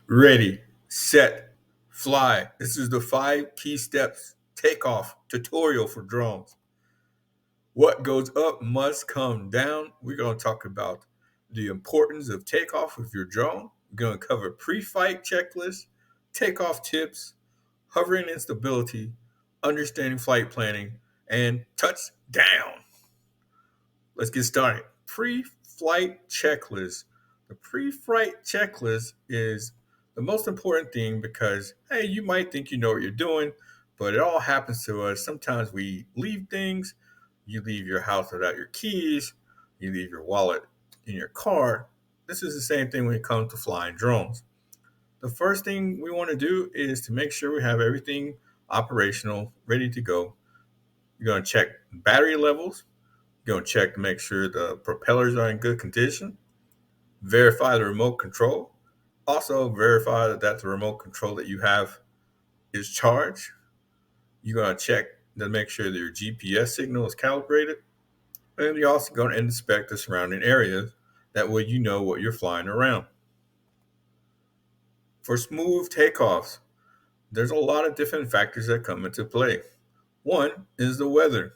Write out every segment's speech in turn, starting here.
Ready, set, fly. This is the 5 key steps takeoff tutorial for drones. What goes up must come down. We're going to talk about the importance of takeoff with your drone. We're going to cover pre-flight checklists, takeoff tips, hovering instability, understanding flight planning, and touchdown. Let's get started. Pre-flight checklist. The pre-flight checklist is the most important thing because hey, you might think you know what you're doing, but it all happens to us. Sometimes we leave things. You leave your house without your keys. You leave your wallet in your car. This is the same thing when it comes to flying drones. The first thing we want to do is to make sure we have everything operational, ready to go. You're going to check battery levels. You're going to check to make sure the propellers are in good condition. Verify the remote control. Also, verify that the remote control that you have is charged. You're going to check to make sure that your GPS signal is calibrated. And you're also going to inspect the surrounding areas. That way, you know what you're flying around. For smooth takeoffs, there's a lot of different factors that come into play. One is the weather.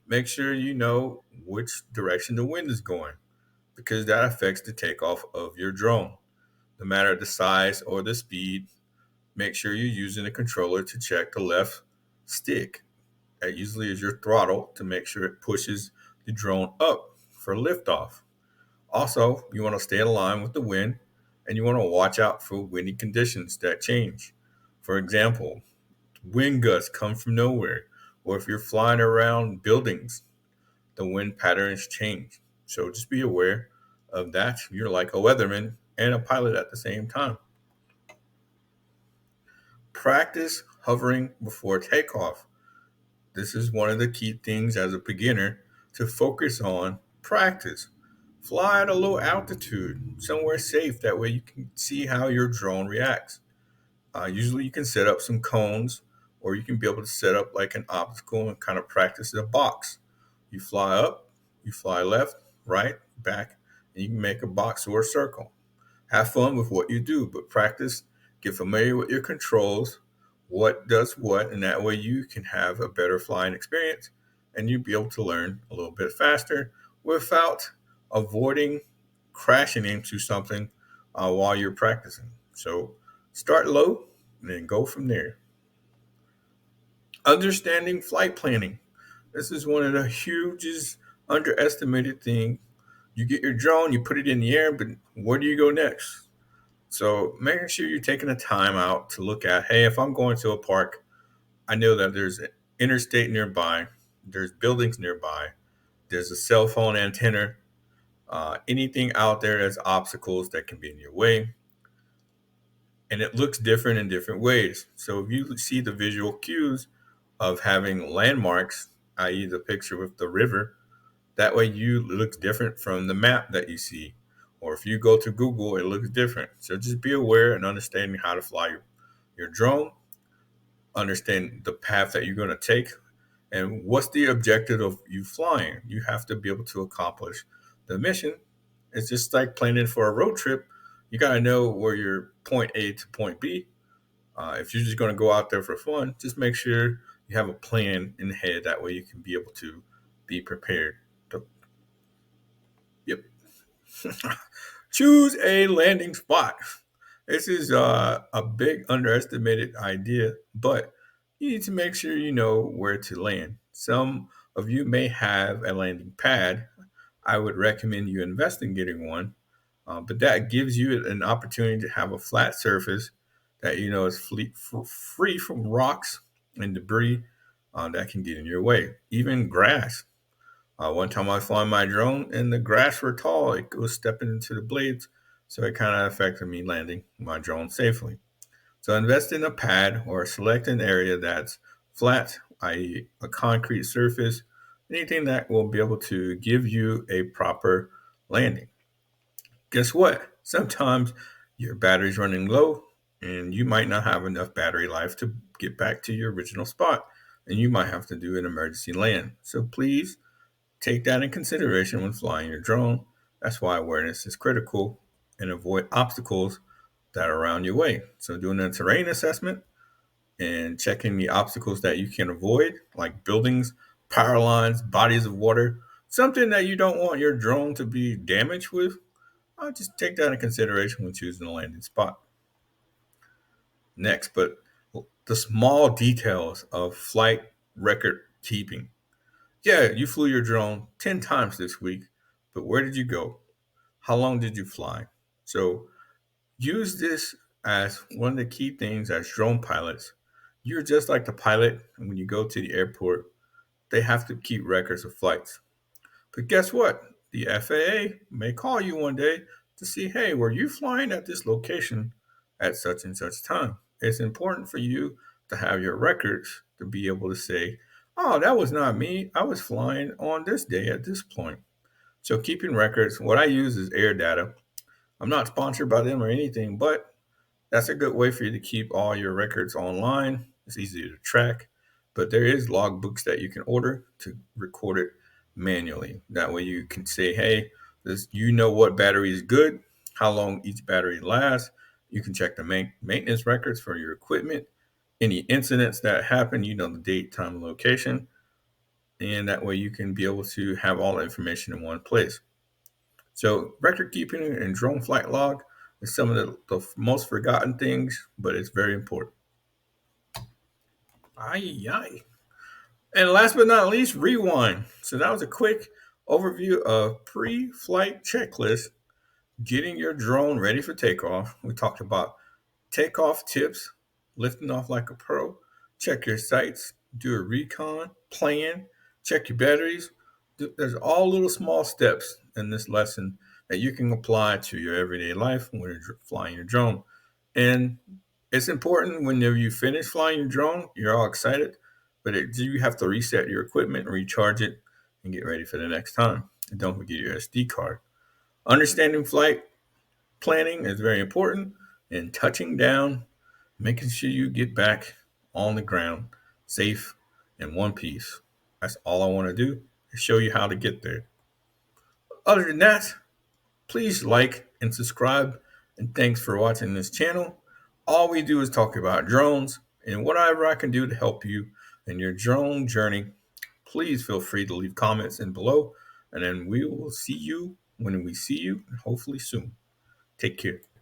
Make sure you know which direction the wind is going because that affects the takeoff of your drone. No matter the size or the speed, make sure you're using a controller to check the left stick. That usually is your throttle to make sure it pushes the drone up for liftoff. Also, you want to stay in line with the wind and you want to watch out for windy conditions that change. For example, wind gusts come from nowhere, or if you're flying around buildings, the wind patterns change. So just be aware of that. You're like a weatherman and a pilot at the same time. Practice hovering before takeoff. This is one of the key things as a beginner to focus on. Practice. Fly at a low altitude, somewhere safe. That way you can see how your drone reacts. Usually you can set up some cones or you can be able to set up like an obstacle and kind of practice the box. You fly up, you fly left, right, back, and you can make a box or a circle. Have fun with what you do, but practice, get familiar with your controls, what does what, and that way you can have a better flying experience and you'll be able to learn a little bit faster without avoiding crashing into something while you're practicing. So start low and then go from there. Understanding flight planning. This is one of the hugest underestimated thing. You get your drone, you put it in the air, but where do you go next? So making sure you're taking the time out to look at, hey, if I'm going to a park, I know that there's an interstate nearby, there's buildings nearby, there's a cell phone antenna, anything out there that's obstacles that can be in your way. And it looks different in different ways. So if you see the visual cues of having landmarks, i.e., the picture with the river, that way you it looks different from the map that you see. Or if you go to Google, it looks different. So just be aware and understanding how to fly your drone, understand the path that you're going to take, and what's the objective of you flying. You have to be able to accomplish the mission. It's just like planning for a road trip. You got to know where your point A to point B. If you're just going to go out there for fun, just make sure you have a plan in the head. That way you can be able to be prepared. So, yep. Choose a landing spot. This is a big underestimated idea, but you need to make sure you know where to land. Some of you may have a landing pad. I would recommend you invest in getting one, but that gives you an opportunity to have a flat surface that you know is free from rocks and debris that can get in your way. Even grass. One time I flew my drone and the grass were tall. It was stepping into the blades, so it kind of affected me landing my drone safely. So invest in a pad or select an area that's flat, i.e., a concrete surface, anything that will be able to give you a proper landing. Guess what? Sometimes your battery's running low and you might not have enough battery life to get back to your original spot, and you might have to do an emergency land. So please take that in consideration when flying your drone. That's why awareness is critical and avoid obstacles that are around your way. So doing a terrain assessment and checking the obstacles that you can avoid, like buildings, power lines, bodies of water, something that you don't want your drone to be damaged with. I'll just take that into consideration when choosing a landing spot. Next, but the small details of flight record keeping. Yeah, you flew your drone 10 times this week, but where did you go? How long did you fly? So use this as one of the key things as drone pilots. You're just like the pilot, and when you go to the airport, they have to keep records of flights. But guess what? The FAA may call you one day to see, hey, were you flying at this location at such and such time? It's important for you to have your records to be able to say, oh, that was not me. I was flying on this day at this point. So keeping records, what I use is Air Data. I'm not sponsored by them or anything, but that's a good way for you to keep all your records online. It's easy to track, but there is logbooks that you can order to record it manually. That way you can say, hey, you know what battery is good, how long each battery lasts. You can check the maintenance records for your equipment, any incidents that happen, you know the date, time, and location. And that way you can be able to have all the information in one place. So record keeping and drone flight log is some of the most forgotten things, but it's very important. Aye, aye. And last but not least, rewind. So that was a quick overview of pre-flight checklist, getting your drone ready for takeoff. We talked about takeoff tips, lifting off like a pro, check your sights, do a recon, plan, check your batteries. There's all little small steps in this lesson that you can apply to your everyday life when you're flying your drone. And it's important whenever you finish flying your drone, you're all excited, but you have to reset your equipment, recharge it, and get ready for the next time. And don't forget your SD card. Understanding flight planning is very important, and touching down, making sure you get back on the ground safe in one piece. That's all I want to do is show you how to get there. Other than that, please like and subscribe, and thanks for watching this channel. All we do is talk about drones, and whatever I can do to help you in your drone journey, please feel free to leave comments in below, and then we will see you when we see you, hopefully soon. Take care.